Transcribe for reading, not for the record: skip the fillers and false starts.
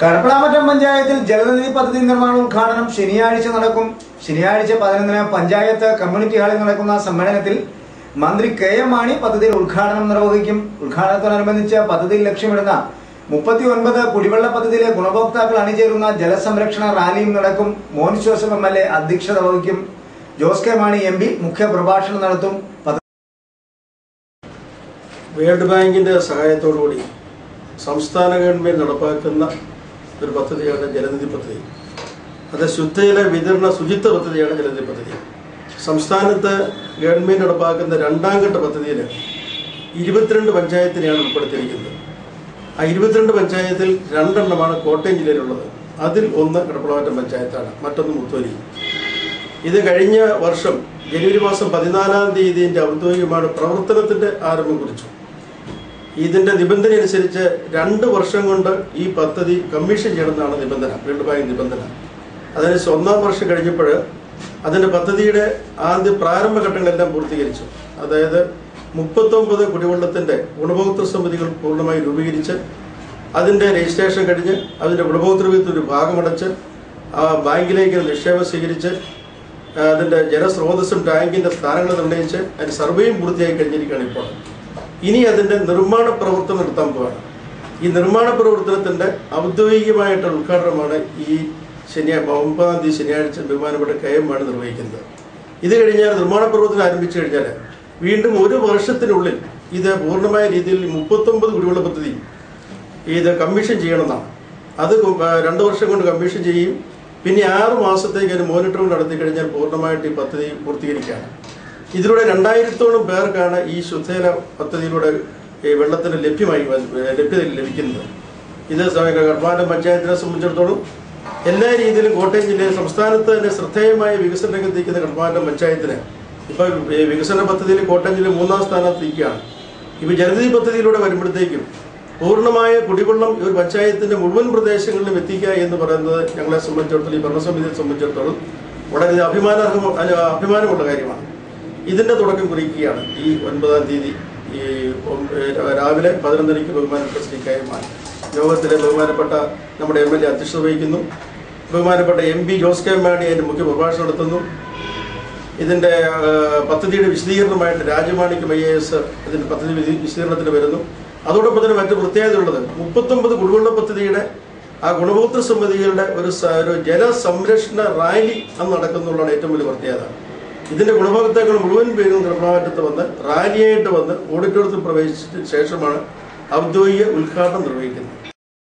കടപ്പളാമറ്റം പഞ്ചായത്തിൽ ജലനിധി പദ്ധതി നിർമ്മാണ ഉദ്ഘാടനം ശനിയാഴ്ച നടക്കും. ശനിയാഴ്ച 11-ന് പഞ്ചായത്ത് കമ്മ്യൂണിറ്റി ഹാളിൽ നടക്കുന്ന സമ്മേളനത്തിൽ മന്ത്രി കെ.എം. മാണി പദ്ധതിയുടെ ഉദ്ഘാടനം നിർവഹിക്കും. ഉദ്ഘാടനത്തോടനുബന്ധിച്ച് പദ്ധതിയിൽ ലക്ഷ്യമിടുന്ന 39 കുടിവെള്ള പദ്ധതിയിലെ ഗുണഭോക്താക്കൾ അണിചേരുന്ന ജലസംരക്ഷണ റാലിയും നടക്കും. മോൻസ് ജോസഫ് എം.എൽ.എ അധ്യക്ഷത വഹിക്കും. ജോസ് കെ മാണി എം.പി മുഖ്യപ്രഭാഷണം നടത്തും. വേൾഡ് ബാങ്കിന്റെ സഹായത്തോടുകൂടി സംസ്ഥാന ഗവൺമെന്റ് നടപ്പാക്കുന്ന ഒരു പദ്ധതിയാണ് ജലനിധി പദ്ധതി. അത് ശുദ്ധജല വിതരണ ശുചിത്വ പദ്ധതിയാണ് ജലനിധി പദ്ധതി. സംസ്ഥാനത്ത് ഗവൺമെന്റ് നടപ്പാക്കുന്ന രണ്ടാം ഘട്ട പദ്ധതിയിൽ 22 പഞ്ചായത്തിനെയാണ് ഉൾപ്പെടുത്തിയിരിക്കുന്നത്. ആ 22 പഞ്ചായത്തിൽ 2 എണ്ണമാണ് കോട്ടയം ജില്ലയിലുള്ളത്. അതിൽ ഒന്ന് കടപ്പളാമറ്റം പഞ്ചായത്താണ്, മറ്റൊന്ന് മുത്തോലി. ഇത് കഴിഞ്ഞ വർഷം ജനുവരി മാസം 14-ാം തീയതിന്റെ ഔദ്യോഗികമാണ് പ്രവർത്തനത്തിന്റെ ആരംഭം കുറിച്ചു. ഇതിന്റെ നിബന്ധന അനുസരിച്ച് 2 വർഷം കൊണ്ട് ഈ പദ്ധതി കമ്മീഷൻ ചെയ്യണമെന്നാണ് നിബന്ധന, വേൾഡ് ബാങ്ക് നിബന്ധന. അതനുസരിച്ച് 1-ാം വർഷം കഴിഞ്ഞപ്പോൾ അതിന്റെ പദ്ധതിയുടെ ആദ്യ പ്രാരംഭ ഘട്ടങ്ങളെല്ലാം പൂർത്തീകരിച്ചു. അതായത് 39 കുടിവെള്ളത്തിന്റെ ഗുണഭോക്തൃ സമിതികൾ പൂർണ്ണമായി രൂപീകരിച്ച് അതിന്റെ രജിസ്ട്രേഷൻ കഴിഞ്ഞ് അതിന്റെ ഗുണഭോക്തൃ ഒരു ഭാഗമടച്ച് ആ ബാങ്കിലേക്ക് നിക്ഷേപം സ്വീകരിച്ച് അതിന്റെ ജലസ്രോതസ്സും ടാങ്കിന്റെ സ്ഥാനങ്ങൾ നിർണ്ണയിച്ച് അതിന്റെ സർവേയും പൂർത്തിയായി കഴിഞ്ഞിരിക്കുകയാണ് ഇപ്പോൾ. ഇനി അതിന്റെ നിർമ്മാണ പ്രവർത്തനം നടത്താൻ പോവാണ്. ഈ നിർമ്മാണ പ്രവർത്തനത്തിന്റെ ഔദ്യോഗികമായിട്ടുള്ള ഉദ്ഘാടനമാണ് ഈ 9-ാം തീയതി ശനിയാഴ്ച ബഹുമാനപ്പെട്ട കെ.എം. മാണി നിർവഹിക്കുന്നത്. ഇത് കഴിഞ്ഞാൽ നിർമ്മാണ പ്രവർത്തനം ആരംഭിച്ചു കഴിഞ്ഞാൽ വീണ്ടും 1 വർഷത്തിനുള്ളിൽ ഇത് പൂർണ്ണമായ രീതിയിൽ 39 കുടിവെള്ള പദ്ധതി ഇത് കമ്മീഷൻ ചെയ്യണമെന്നാണ്. അത് 2 വർഷം കൊണ്ട് കമ്മീഷൻ ചെയ്യും. പിന്നെ 6 മാസത്തേക്ക് അതിന് മോണിറ്ററിംഗ് നടത്തി കഴിഞ്ഞാൽ പൂർണ്ണമായിട്ട് ഈ പദ്ധതി പൂർത്തീകരിക്കുകയാണ്. ഇതിലൂടെ 2000-ഓളം പേർക്കാണ് ഈ ശുദ്ധജല പദ്ധതിയിലൂടെ ഈ വെള്ളത്തിന് ലഭ്യത ലഭിക്കുന്നത്. ഇത് കടപ്പളാമറ്റം പഞ്ചായത്തിനെ സംബന്ധിച്ചിടത്തോളം എല്ലാ രീതിയിലും കോട്ടയം ജില്ലയിൽ സംസ്ഥാനത്ത് തന്നെ ശ്രദ്ധേയമായ വികസന രംഗത്തേക്കുന്ന കടപ്പളാമറ്റം പഞ്ചായത്തിന് ഇപ്പോൾ വികസന പദ്ധതിയിൽ കോട്ടയം ജില്ല 3-ാം സ്ഥാനത്ത് നിൽക്കുകയാണ്. ഇപ്പോൾ ജലനിധി പദ്ധതിയിലൂടെ വരുമ്പോഴത്തേക്കും പൂർണ്ണമായ കുടിവെള്ളം ഒരു പഞ്ചായത്തിന്റെ മുഴുവൻ പ്രദേശങ്ങളിലും എത്തിക്കുക എന്ന് പറയുന്നത് ഞങ്ങളെ സംബന്ധിച്ചിടത്തോളം, ഈ ഭരണസമിതിയെ സംബന്ധിച്ചിടത്തോളം വളരെ അഭിമാനമുള്ള കാര്യമാണ്. ഇതിന്റെ തുടക്കം കുറിക്കുകയാണ് ഈ 9-ാം തീയതി ഈ രാവിലെ 11-ക്ക് ബഹുമാനപ്പെട്ട ശ്രീ കെ.എം. മാണി യോഗത്തിലെ ബഹുമാനപ്പെട്ട നമ്മുടെ എം.എൽ.എ അധ്യക്ഷത വഹിക്കുന്നു. ബഹുമാനപ്പെട്ട എം.പി ജോസ് കെ മാണി അതിന്റെ മുഖ്യ പ്രഭാഷണം നടത്തുന്നു. ഇതിന്റെ പദ്ധതിയുടെ വിശദീകരണമായിട്ട് രാജമാണിക്യം IAS ഇതിന്റെ പദ്ധതി വിശദീകരണത്തിന് വരുന്നു. അതോടൊപ്പം തന്നെ മറ്റു പ്രത്യേകത ഉള്ളത് 39 കുടിവെള്ള പദ്ധതിയുടെ ആ ഗുണഭോക്തൃ സമിതികളുടെ ഒരു ജലസംരക്ഷണ റാലി അന്ന് നടക്കുന്നുള്ളതാണ് ഏറ്റവും വലിയ പ്രത്യേകത. ഇതിന്റെ ഗുണഭോക്താക്കൾ മുഴുവൻ പേരും കടപ്പളാമറ്റത്ത് വന്ന് റാലിയായിട്ട് വന്ന് ഓഡിറ്റോറിയത്തിൽ പ്രവേശിച്ചതിന് ശേഷമാണ് ഔദ്യോഗിക ഉദ്ഘാടനം നിർവഹിക്കുന്നത്.